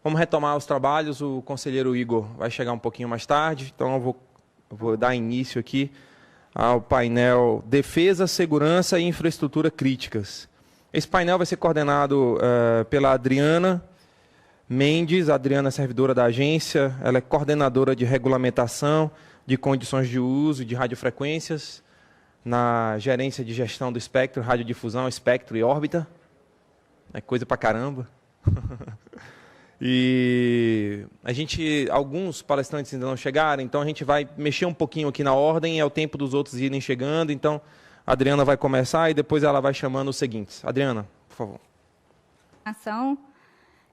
Vamos retomar os trabalhos. O conselheiro Igor vai chegar um pouquinho mais tarde, então eu vou dar início aqui ao painel Defesa, Segurança e Infraestrutura Críticas. Esse painel vai ser coordenado pela Adriana Mendes. A Adriana é servidora da agência, ela é coordenadora de regulamentação de condições de uso de radiofrequências na gerência de gestão do espectro, radiodifusão, espectro e órbita. É coisa pra caramba. E alguns palestrantes ainda não chegaram, então a gente vai mexer um pouquinho aqui na ordem, é o tempo dos outros irem chegando, então a Adriana vai começar e depois ela vai chamando os seguintes. Adriana, por favor.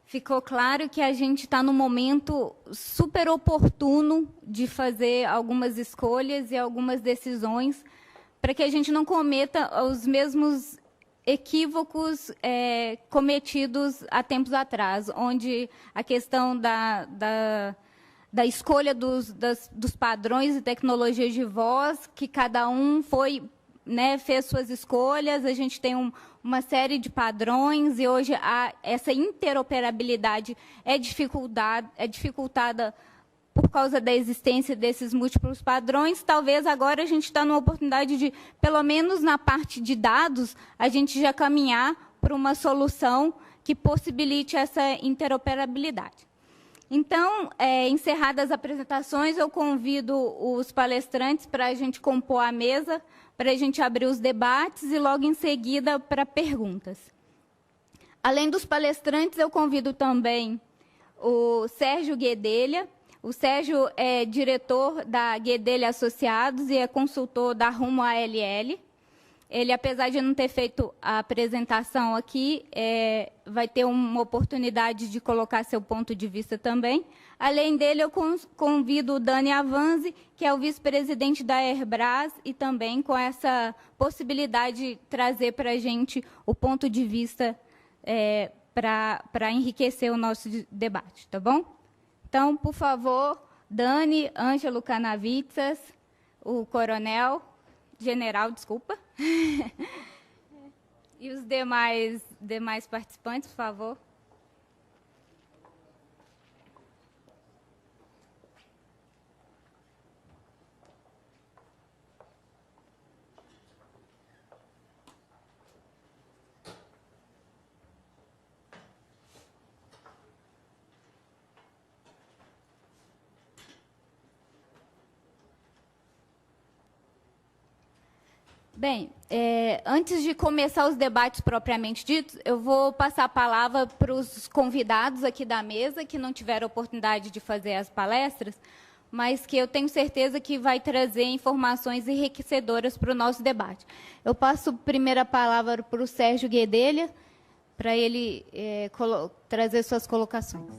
Ficou claro que a gente está no momento super oportuno de fazer algumas escolhas e algumas decisões para que a gente não cometa os mesmos equívocos cometidos há tempos atrás, onde a questão da escolha dos padrões e tecnologias de voz, que cada um fez suas escolhas, a gente tem uma série de padrões e hoje essa interoperabilidade é dificultada por causa da existência desses múltiplos padrões. Talvez agora a gente está numa oportunidade de, pelo menos na parte de dados, a gente já caminhar para uma solução que possibilite essa interoperabilidade. Então, encerradas as apresentações, eu convido os palestrantes para a gente compor a mesa, para a gente abrir os debates e logo em seguida para perguntas. Além dos palestrantes, eu convido também o Sérgio Guedelha. O Sérgio é diretor da Guedelha Associados e é consultor da Rumo ALL. Ele, apesar de não ter feito a apresentação aqui, vai ter uma oportunidade de colocar seu ponto de vista também. Além dele, eu convido o Dani Avanzi, que é o vice-presidente da Airbras, e também com essa possibilidade de trazer para a gente o ponto de vista para enriquecer o nosso debate, tá bom? Então, por favor, Dani, Ângelo Canavitsas, o general, desculpa, e os demais participantes, por favor. Bem, antes de começar os debates propriamente ditos, eu vou passar a palavra para os convidados aqui da mesa, que não tiveram oportunidade de fazer as palestras, mas que eu tenho certeza que vai trazer informações enriquecedoras para o nosso debate. Eu passo a primeira palavra para o Sérgio Guedelha, para ele trazer suas colocações.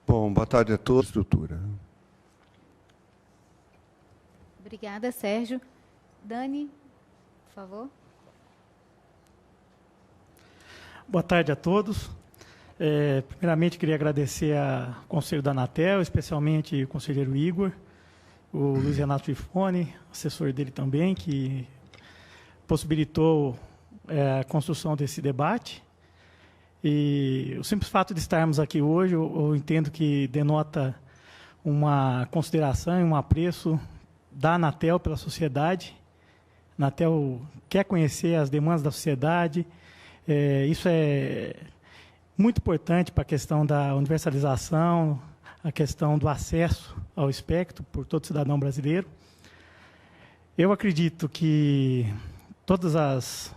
Bom, boa tarde a todos. Obrigada, Sérgio. Dani, por favor. Boa tarde a todos. Primeiramente, queria agradecer ao Conselho da Anatel, especialmente o conselheiro Igor, o Luiz Renato Gifone, assessor dele também, que possibilitou a construção desse debate. E o simples fato de estarmos aqui hoje, eu entendo que denota uma consideração e um apreço da Anatel pela sociedade. A Anatel quer conhecer as demandas da sociedade. Isso é muito importante para a questão da universalização, a questão do acesso ao espectro por todo cidadão brasileiro. Eu acredito que todas as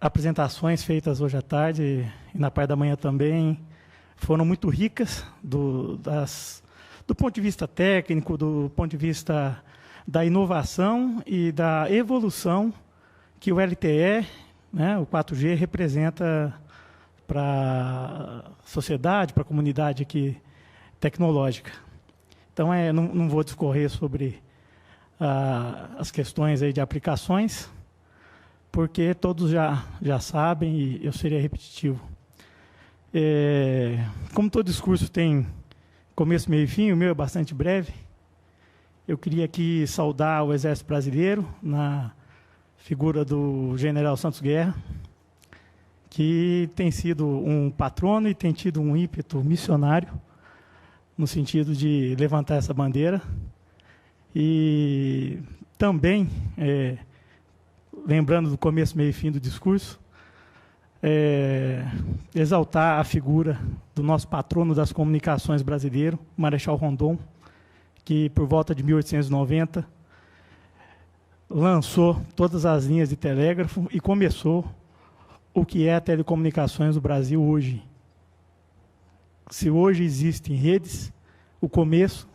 apresentações feitas hoje à tarde e na parte da manhã também foram muito ricas do ponto de vista técnico, do ponto de vista da inovação e da evolução que o LTE, o 4G, representa para a sociedade, para a comunidade aqui tecnológica. Então, não vou discorrer sobre as questões aí de aplicações, porque todos já sabem e eu seria repetitivo. Como todo discurso tem começo, meio e fim, o meu é bastante breve. Eu queria aqui saudar o Exército Brasileiro, na figura do general Santos Guerra, que tem sido um patrono e tem tido um ímpeto missionário no sentido de levantar essa bandeira e também, lembrando do começo, meio e fim do discurso, exaltar a figura do nosso patrono das comunicações brasileiro, Marechal Rondon, que por volta de 1890 lançou todas as linhas de telégrafo e começou o que é a telecomunicações do Brasil hoje. Se hoje existem redes, o começo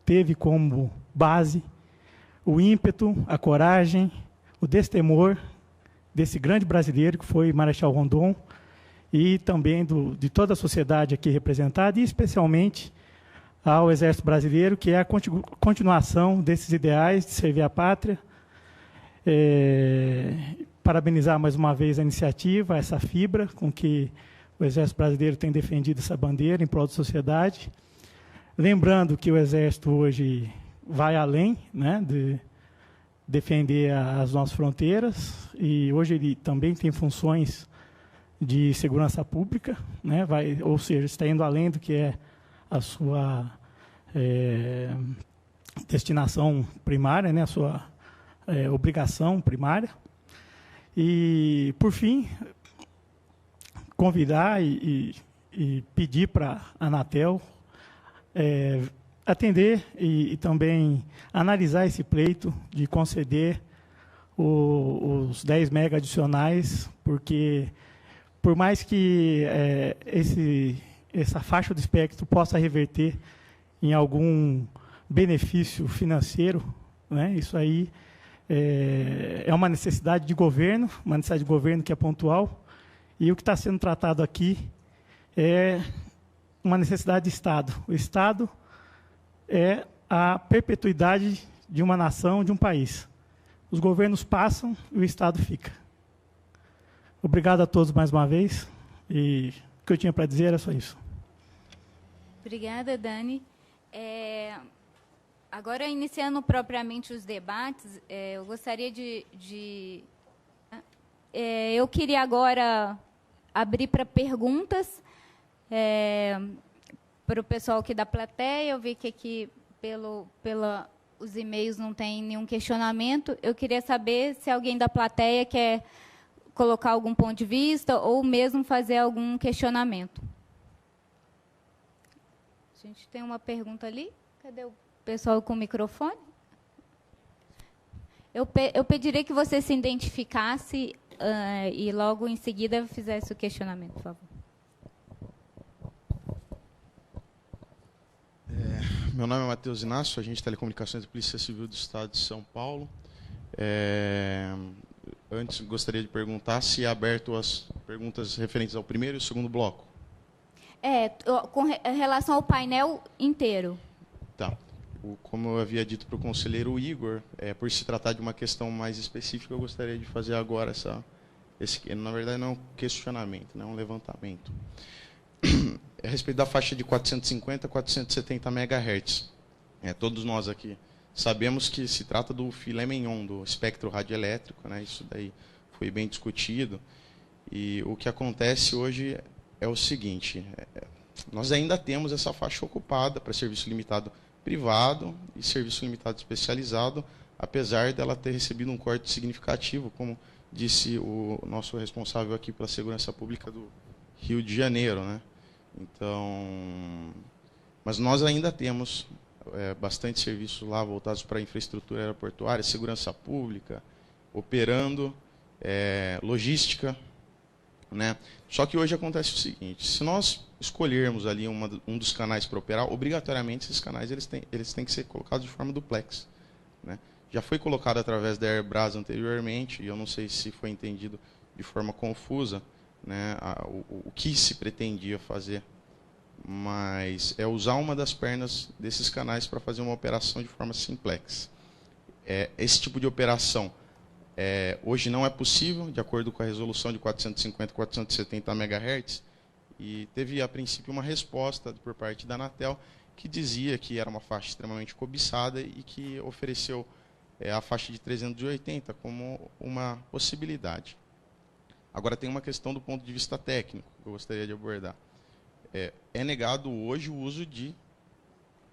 teve como base o ímpeto, a coragem, o destemor desse grande brasileiro que foi Marechal Rondon e também de toda a sociedade aqui representada, e especialmente ao Exército Brasileiro, que é a continuação desses ideais de servir a pátria. Parabenizar mais uma vez a iniciativa, essa fibra com que o Exército Brasileiro tem defendido essa bandeira em prol da sociedade. Lembrando que o Exército hoje vai além, né, de defender as nossas fronteiras, e hoje ele também tem funções de segurança pública, né, ou seja, está indo além do que é a sua destinação primária, né, a sua obrigação primária. E, por fim, convidar e pedir para a Anatel atender e também analisar esse pleito de conceder os 10 mega adicionais, porque, por mais que essa faixa do espectro possa reverter em algum benefício financeiro, né, isso aí é uma necessidade de governo, que é pontual, e o que está sendo tratado aqui é uma necessidade de Estado. O Estado é a perpetuidade de uma nação, de um país. Os governos passam e o Estado fica. Obrigado a todos mais uma vez, e o que eu tinha para dizer era só isso. Obrigada, Dani. Agora, iniciando propriamente os debates, eu gostaria eu queria agora abrir para perguntas para o pessoal aqui da plateia. Eu vi que aqui, os e-mails, não tem nenhum questionamento. Eu queria saber se alguém da plateia quer colocar algum ponto de vista ou mesmo fazer algum questionamento. A gente tem uma pergunta ali. Cadê o pessoal com o microfone? Eu pediria que você se identificasse e logo em seguida fizesse o questionamento, por favor. Meu nome é Matheus Inácio, agente de telecomunicações da Polícia Civil do Estado de São Paulo. Antes, gostaria de perguntar se é aberto as perguntas referentes ao primeiro e ao segundo bloco. Com relação ao painel inteiro. Tá. Como eu havia dito para o conselheiro Igor, por se tratar de uma questão mais específica, eu gostaria de fazer agora na verdade, não é um questionamento, não é um levantamento. A respeito da faixa de 450 a 470 MHz. Todos nós aqui sabemos que se trata do filé mignon, do espectro radioelétrico, né? Isso daí foi bem discutido. E o que acontece hoje é o seguinte: nós ainda temos essa faixa ocupada para serviço limitado privado e serviço limitado especializado, apesar dela ter recebido um corte significativo, como disse o nosso responsável aqui pela segurança pública do Rio de Janeiro, né? Então, mas nós ainda temos bastante serviços lá voltados para a infraestrutura aeroportuária, segurança pública, operando, logística, né? Só que hoje acontece o seguinte: se nós escolhermos ali um dos canais para operar, obrigatoriamente esses canais eles têm que ser colocados de forma duplex, né? Já foi colocado através da Airbras anteriormente, e eu não sei se foi entendido de forma confusa, né, o que se pretendia fazer, mas é usar uma das pernas desses canais para fazer uma operação de forma simplex. Esse tipo de operação hoje não é possível, de acordo com a resolução de 450 a 470 MHz, e teve, a princípio, uma resposta por parte da Anatel que dizia que era uma faixa extremamente cobiçada e que ofereceu a faixa de 380 como uma possibilidade. Agora, tem uma questão do ponto de vista técnico que eu gostaria de abordar. É negado hoje o uso de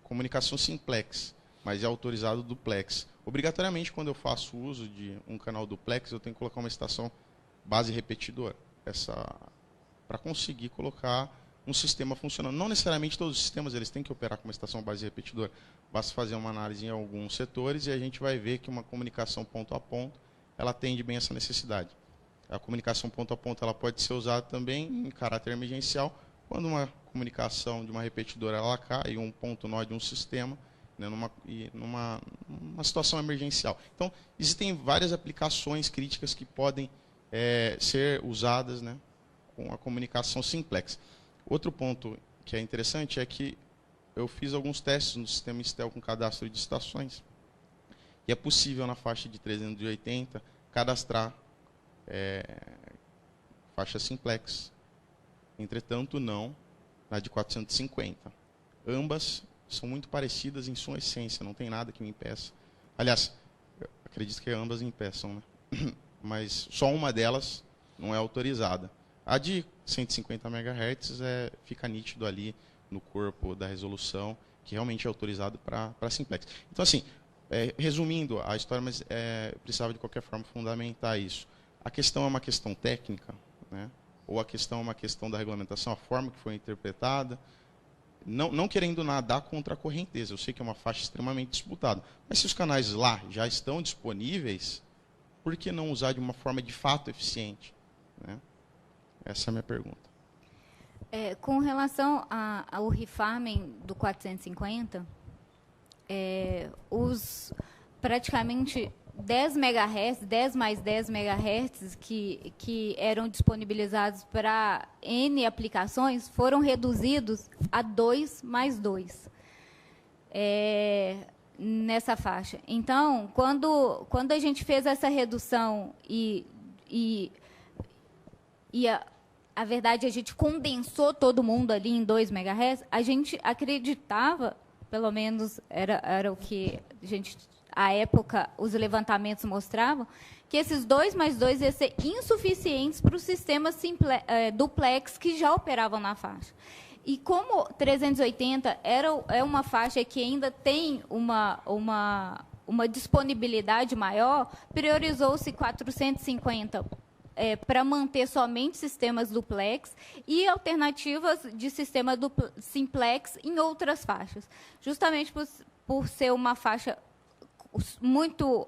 comunicação simplex, mas é autorizado duplex. Obrigatoriamente, quando eu faço uso de um canal duplex, eu tenho que colocar uma estação base repetidora, para conseguir colocar um sistema funcionando. Não necessariamente todos os sistemas eles têm que operar com uma estação base repetidora. Basta fazer uma análise em alguns setores e a gente vai ver que uma comunicação ponto a ponto ela atende bem essa necessidade. A comunicação ponto a ponto ela pode ser usada também em caráter emergencial, quando uma comunicação de uma repetidora ela cai, um ponto nó de um sistema, né, numa situação emergencial. Então, existem várias aplicações críticas que podem ser usadas, né, com a comunicação simplex. Outro ponto que é interessante é que eu fiz alguns testes no sistema Instel com cadastro de estações, e é possível na faixa de 380 cadastrar faixa simplex. Entretanto, não na de 450. Ambas são muito parecidas em sua essência, não tem nada que me impeça. Aliás, eu acredito que ambas impeçam, né? Mas só uma delas não é autorizada. A de 150 MHz fica nítido ali no corpo da resolução, que realmente é autorizado para simplex. Então, assim, resumindo a história, mas precisava de qualquer forma fundamentar isso. A questão é uma questão técnica, né? Ou a questão é uma questão da regulamentação, a forma que foi interpretada, não querendo nadar contra a correnteza. Eu sei que é uma faixa extremamente disputada, mas se os canais lá já estão disponíveis, por que não usar de uma forma de fato eficiente, né? Essa é a minha pergunta. Com relação ao refarming do 450, praticamente 10 MHz, 10 mais 10 MHz que eram disponibilizados para N aplicações foram reduzidos a 2 mais 2 nessa faixa. Então, quando a gente fez essa redução a verdade, a gente condensou todo mundo ali em 2 MHz, a gente acreditava, pelo menos era o que à época, os levantamentos mostravam, que esses 2 mais 2 iam ser insuficientes para os sistemas duplex que já operavam na faixa. E como 380 é uma faixa que ainda tem uma disponibilidade maior, priorizou-se 450 para manter somente sistemas duplex e alternativas de sistema simplex em outras faixas, justamente por ser uma faixa muito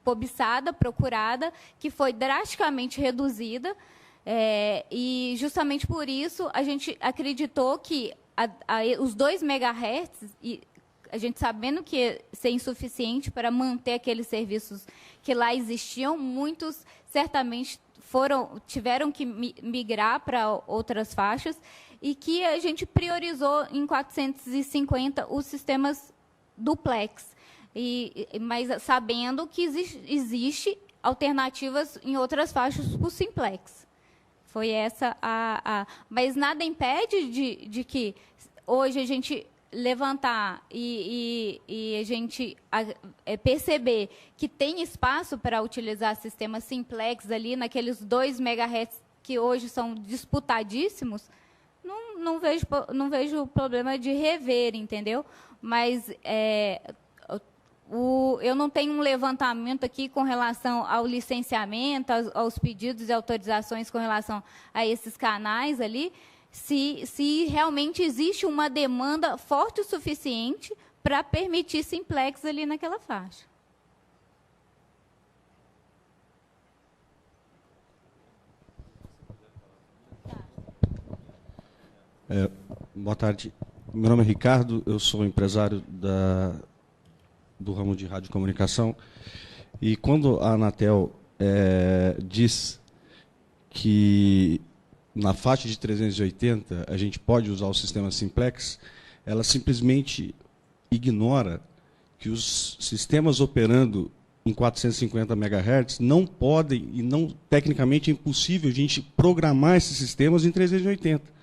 cobiçada, procurada, que foi drasticamente reduzida, e justamente por isso a gente acreditou que os 2 MHz, e a gente sabendo que ia ser insuficiente para manter aqueles serviços que lá existiam, muitos certamente tiveram que migrar para outras faixas, e que a gente priorizou em 450 os sistemas duplex, mas sabendo que existe alternativas em outras faixas para o simplex. Foi essa mas nada impede de que hoje a gente levantar e a gente perceber que tem espaço para utilizar sistemas simplex ali naqueles 2 MHz que hoje são disputadíssimos, não vejo problema de rever, entendeu? Mas eu não tenho um levantamento aqui com relação ao licenciamento, aos pedidos e autorizações com relação a esses canais ali, se realmente existe uma demanda forte o suficiente para permitir simplex ali naquela faixa. Boa tarde. Meu nome é Ricardo, eu sou empresário do ramo de radiocomunicação. E quando a Anatel diz que na faixa de 380 a gente pode usar o sistema simplex, ela simplesmente ignora que os sistemas operando em 450 MHz não podem, e tecnicamente é impossível a gente programar esses sistemas em 380.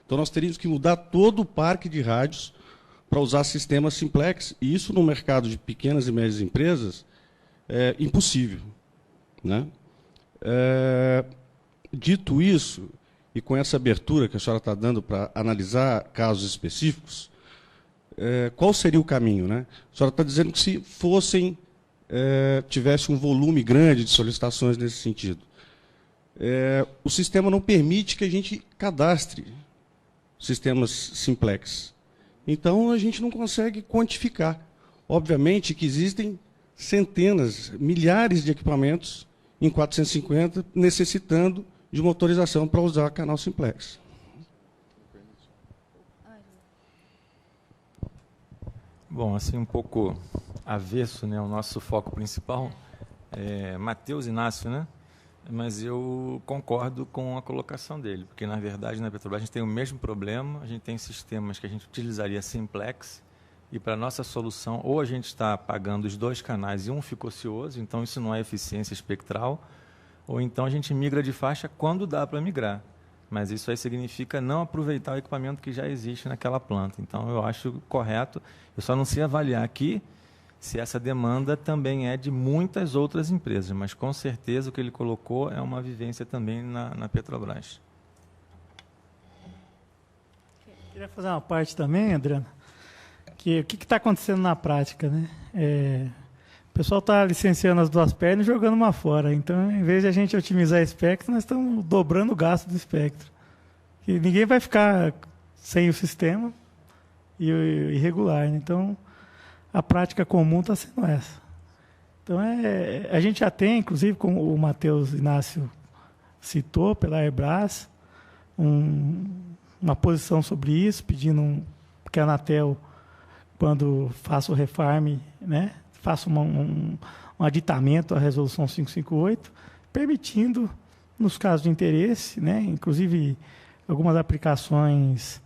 Então nós teríamos que mudar todo o parque de rádios para usar sistemas simplex, e isso no mercado de pequenas e médias empresas é impossível, né? Dito isso, e com essa abertura que a senhora está dando para analisar casos específicos, qual seria o caminho, né? A senhora está dizendo que se tivesse um volume grande de solicitações nesse sentido, o sistema não permite que a gente cadastre sistemas simplex. Então, a gente não consegue quantificar. Obviamente que existem centenas, milhares de equipamentos em 450 necessitando de uma autorização para usar canal simplex. Bom, assim, um pouco avesso, né, o nosso foco principal é Matheus Inácio, né? Mas eu concordo com a colocação dele, porque, na verdade, na Petrobras a gente tem o mesmo problema, a gente tem sistemas que a gente utilizaria simplex, e para a nossa solução, ou a gente está pagando os 2 canais e um fica ocioso, então isso não é eficiência espectral, ou então a gente migra de faixa quando dá para migrar. Mas isso aí significa não aproveitar o equipamento que já existe naquela planta. Então, eu acho correto. Eu só não sei avaliar aqui se essa demanda também é de muitas outras empresas, mas com certeza o que ele colocou é uma vivência também na Petrobras. Queria fazer uma parte também, Adriano, que o que está acontecendo na prática, né? O pessoal está licenciando as 2 pernas e jogando uma fora. Então, em vez de a gente otimizar o espectro, nós estamos dobrando o gasto do espectro. E ninguém vai ficar sem o sistema e irregular, né? Então, a prática comum está sendo essa. Então, a gente já tem, inclusive, como o Matheus Inácio citou, pela Airbras, uma posição sobre isso, pedindo que a Anatel, quando faça o refarm, né, faça um aditamento à resolução 558, permitindo, nos casos de interesse, né, inclusive algumas aplicações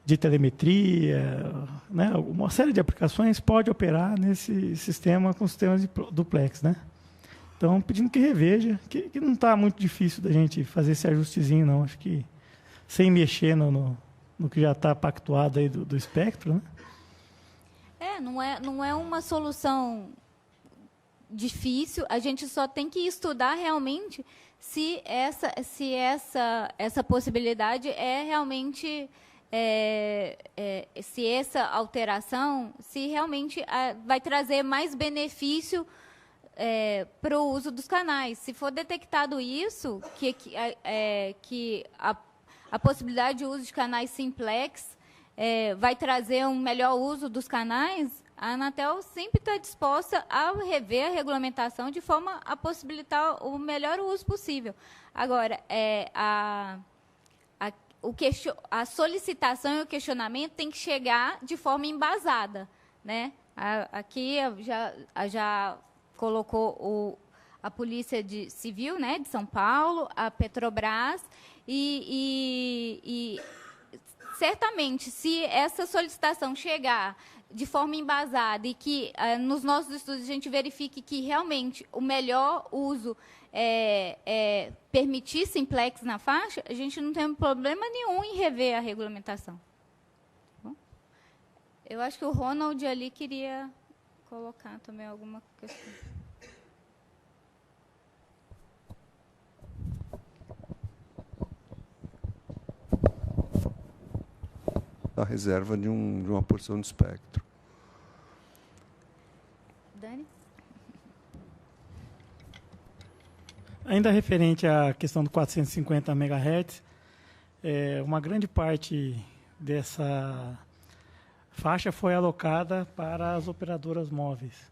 de telemetria, né, uma série de aplicações pode operar nesse sistema com sistemas de duplex, né? Então, pedindo que reveja, que não está muito difícil da gente fazer esse ajustezinho, não. Acho que sem mexer no que já está pactuado aí do espectro, né? Não é uma solução difícil, a gente só tem que estudar realmente se essa possibilidade é realmente, se essa alteração, se realmente vai trazer mais benefício para o uso dos canais. Se for detectado isso, que a possibilidade de uso de canais simplex vai trazer um melhor uso dos canais, a Anatel sempre está disposta a rever a regulamentação de forma a possibilitar o melhor uso possível. Agora, a solicitação e o questionamento tem que chegar de forma embasada, né? Aqui já colocou a Polícia Civil, né, de São Paulo, a Petrobras, e certamente, se essa solicitação chegar de forma embasada e que nos nossos estudos a gente verifique que realmente o melhor uso é permitir simplex na faixa, a gente não tem problema nenhum em rever a regulamentação. Bom, eu acho que o Ronald ali queria colocar também alguma questão. A reserva de uma porção de espectro. Dani? Ainda referente à questão do 450 MHz, uma grande parte dessa faixa foi alocada para as operadoras móveis.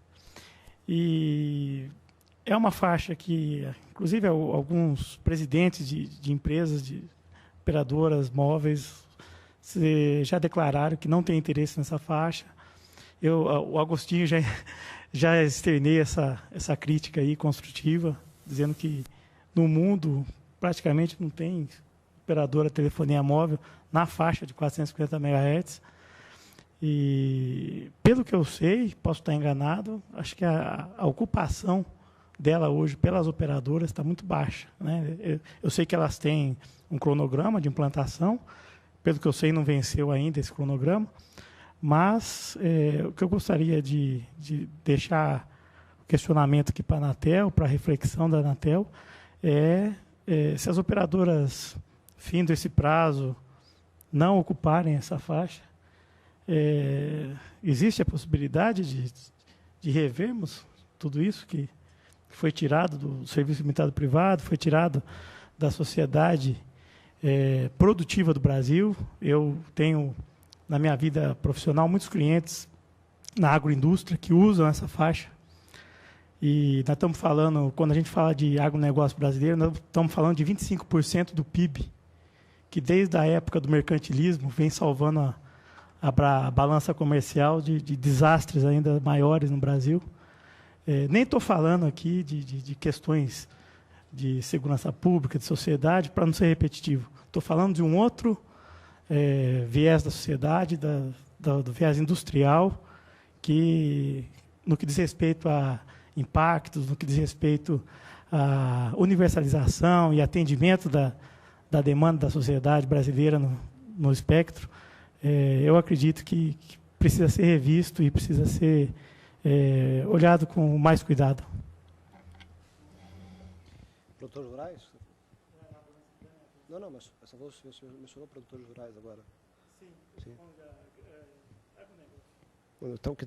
E é uma faixa que, inclusive, alguns presidentes de empresas, de operadoras móveis, já declararam que não tem interesse nessa faixa. O Agostinho já externei essa crítica aí construtiva, dizendo que no mundo praticamente não tem operadora de telefonia móvel na faixa de 450 MHz. E, pelo que eu sei, posso estar enganado, acho que a ocupação dela hoje pelas operadoras está muito baixa, né? Eu sei que elas têm um cronograma de implantação, pelo que eu sei, não venceu ainda esse cronograma, mas o que eu gostaria de deixar o questionamento aqui para a Anatel, para a reflexão da Anatel, se as operadoras, findo esse prazo, não ocuparem essa faixa, existe a possibilidade de revermos tudo isso que foi tirado do serviço limitado privado, foi tirado da sociedade produtiva do Brasil. Eu tenho, na minha vida profissional, muitos clientes na agroindústria que usam essa faixa. E nós estamos falando, quando a gente fala de agronegócio brasileiro, nós estamos falando de 25% do PIB, que desde a época do mercantilismo vem salvando a balança comercial de desastres ainda maiores no Brasil. Nem estou falando aqui de questões de segurança pública, de sociedade, para não ser repetitivo. Estou falando de um outro viés da sociedade, do viés industrial, que, no que diz respeito a impactos, no que diz respeito à universalização e atendimento da demanda da sociedade brasileira no espectro, eu acredito que precisa ser revisto e precisa ser olhado com mais cuidado. Produtores rurais? Não, mas você mencionou produtores rurais agora. Sim. Então, que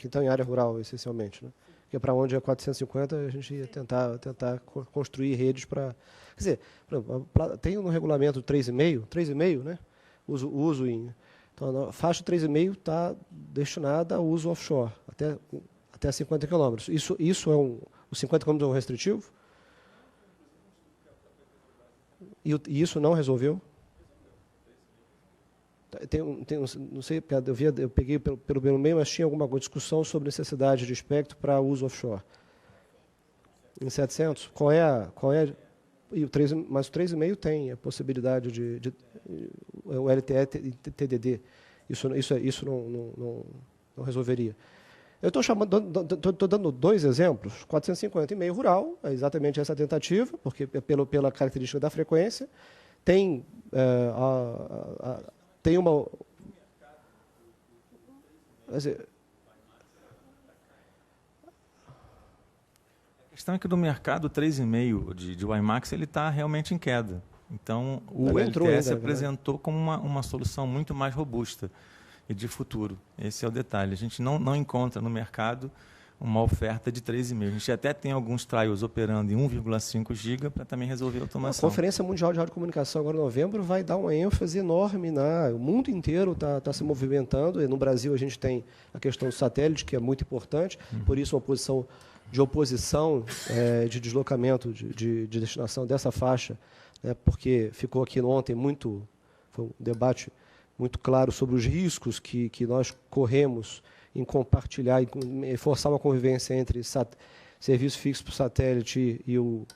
estão em área rural, essencialmente, né? Porque para onde é 450, a gente ia tentar construir redes para... Quer dizer, tem no regulamento 3,5, né? Uso em... Então, a faixa 3,5 está destinada ao uso offshore, até 50 quilômetros. Isso é os 50 quilômetros é um restritivo? E isso não resolveu? Não sei, eu peguei pelo meio, mas tinha alguma discussão sobre necessidade de espectro para uso offshore. Em 700? Qual é mas o 3,5 tem a possibilidade de o LTE TDD. Isso não resolveria. Eu estou dando dois exemplos. 450 e meio rural, é exatamente essa tentativa, porque pela característica da frequência, tem uma... Quer dizer, a questão é que do mercado 3,5 de WiMAX ele está realmente em queda. Então, o LTE se apresentou como uma solução muito mais robusta e de futuro. Esse é o detalhe. A gente não encontra no mercado uma oferta de 3,5. A gente até tem alguns trials operando em 1,5 GB para também resolver a automação. A Conferência Mundial de Radiocomunicação, agora em novembro, vai dar uma ênfase enorme. O mundo inteiro está se movimentando. E no Brasil, a gente tem a questão do satélite, que é muito importante. Por isso, uma posição de oposição, de deslocamento, de destinação dessa faixa, porque ficou aqui ontem foi um debate muito claro sobre os riscos que nós corremos em compartilhar e forçar uma convivência entre serviço fixo por satélite e o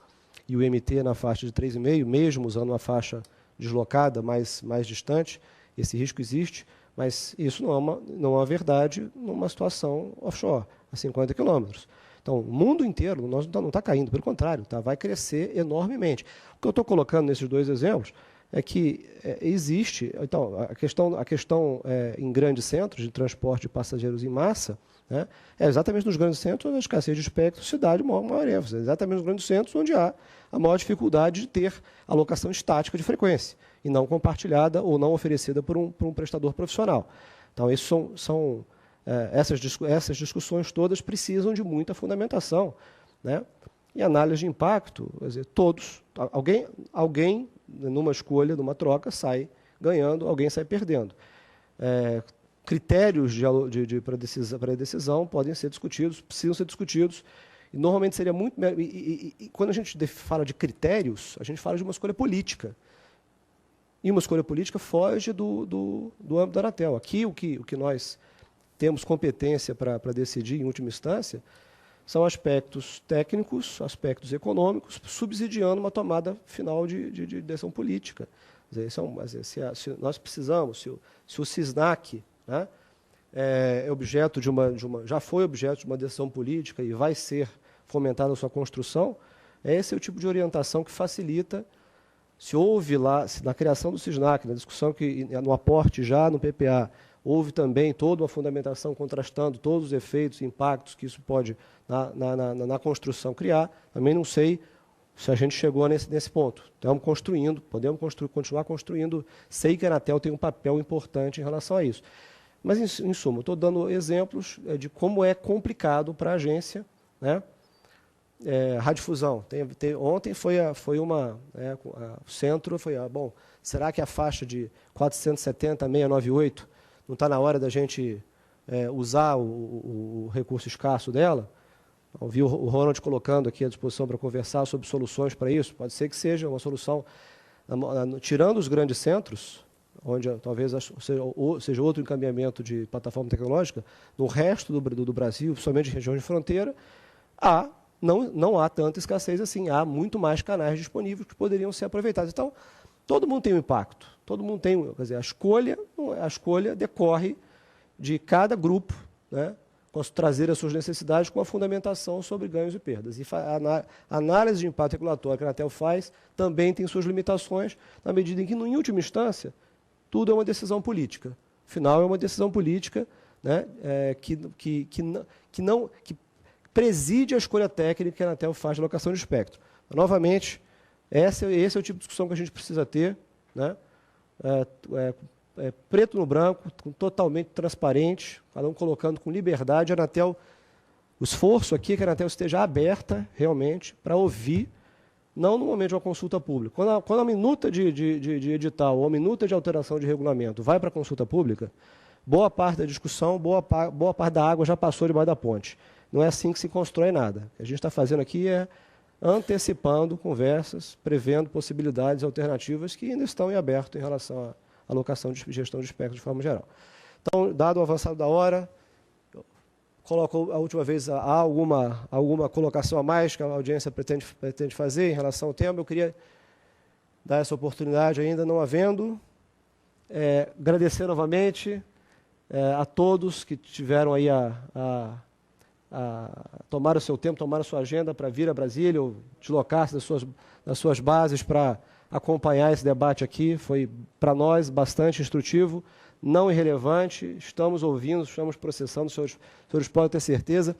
MT na faixa de 3,5, mesmo usando uma faixa deslocada, mais distante. Esse risco existe, mas isso não é uma verdade numa situação offshore, a 50 quilômetros. Então, o mundo inteiro não está caindo, pelo contrário, vai crescer enormemente. O que eu estou colocando nesses dois exemplos é que existe... Então, a questão em grandes centros de transporte de passageiros em massa, né, é exatamente nos grandes centros onde a escassez de espectro se dá de maior ênfase. É exatamente nos grandes centros onde há a maior dificuldade de ter alocação estática de frequência, e não compartilhada ou não oferecida por um prestador profissional. Então, isso essas discussões todas precisam de muita fundamentação, né? E análise de impacto, quer dizer, alguém numa escolha, numa troca, sai ganhando, alguém sai perdendo. Critérios para decisão podem ser discutidos, precisam ser discutidos, e normalmente seria muito... E quando a gente fala de critérios, a gente fala de uma escolha política. E uma escolha política foge do âmbito da Anatel. Aqui, o que nós temos competência para decidir, em última instância, são aspectos técnicos, aspectos econômicos, subsidiando uma tomada final de decisão política. Quer dizer, se nós precisamos, se o CISNAC, né, já foi objeto de uma decisão política e vai ser fomentada a sua construção, esse é o tipo de orientação que facilita, se na criação do CISNAC, na discussão, no aporte já no PPA, houve também toda uma fundamentação contrastando todos os efeitos e impactos que isso pode, na construção, criar. Também não sei se a gente chegou nesse ponto. Estamos construindo, podemos continuar construindo. Sei que a Anatel tem um papel importante em relação a isso. Mas, em suma, estou dando exemplos de como é complicado para a agência, né? Radiodifusão. Ontem foi uma... o centro foi... bom, será que a faixa de 470.698 não está na hora da gente usar o recurso escasso dela? Ouvi o Ronald colocando aqui à disposição para conversar sobre soluções para isso. Pode ser que seja uma solução, tirando os grandes centros, onde talvez seja outro encaminhamento de plataforma tecnológica, no resto do Brasil, principalmente em regiões de fronteira, não há tanta escassez assim, há muito mais canais disponíveis que poderiam ser aproveitados. Então, todo mundo tem um impacto, todo mundo tem, quer dizer, a escolha decorre de cada grupo, né, trazer as suas necessidades com a fundamentação sobre ganhos e perdas. E a análise de impacto regulatório que a Anatel faz também tem suas limitações, na medida em que, em última instância, tudo é uma decisão política. Afinal, é uma decisão política, né, que preside a escolha técnica que a Anatel faz de alocação de espectro. Mas, novamente, esse é o tipo de discussão que a gente precisa ter, né, preto no branco, totalmente transparente, cada um colocando com liberdade. A Anatel, o esforço aqui é que a Anatel esteja aberta, realmente, para ouvir, não no momento de uma consulta pública. Quando a minuta de edital ou a minuta de alteração de regulamento vai para a consulta pública, boa parte da discussão, boa parte da água já passou debaixo da ponte. Não é assim que se constrói nada. O que a gente está fazendo aqui é antecipando conversas, prevendo possibilidades alternativas que ainda estão em aberto em relação à alocação de gestão de espectro de forma geral. Então, dado o avançado da hora, coloco a última vez, há alguma colocação a mais que a audiência pretende fazer em relação ao tema. Eu queria dar essa oportunidade ainda, não havendo. Agradecer novamente a todos que tiveram aí tomar o seu tempo, tomar a sua agenda para vir a Brasília, ou deslocar-se das suas bases para acompanhar esse debate aqui. Foi, para nós, bastante instrutivo, não irrelevante. Estamos ouvindo, estamos processando, os senhores podem ter certeza.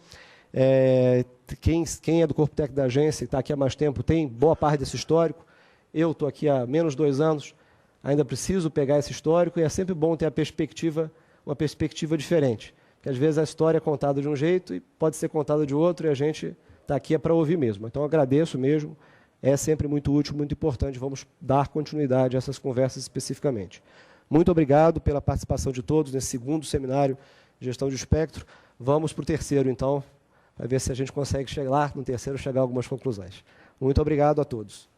Quem é do corpo técnico da agência, que está aqui há mais tempo, tem boa parte desse histórico. Eu estou aqui há menos de 2 anos, ainda preciso pegar esse histórico, e é sempre bom ter uma perspectiva diferente. Porque, às vezes, a história é contada de um jeito e pode ser contada de outro, e a gente está aqui para ouvir mesmo. Então, agradeço mesmo. É sempre muito útil, muito importante. Vamos dar continuidade a essas conversas especificamente. Muito obrigado pela participação de todos nesse segundo seminário de gestão de espectro. Vamos para o terceiro, então, para ver se a gente consegue chegar lá no terceiro, chegar a algumas conclusões. Muito obrigado a todos.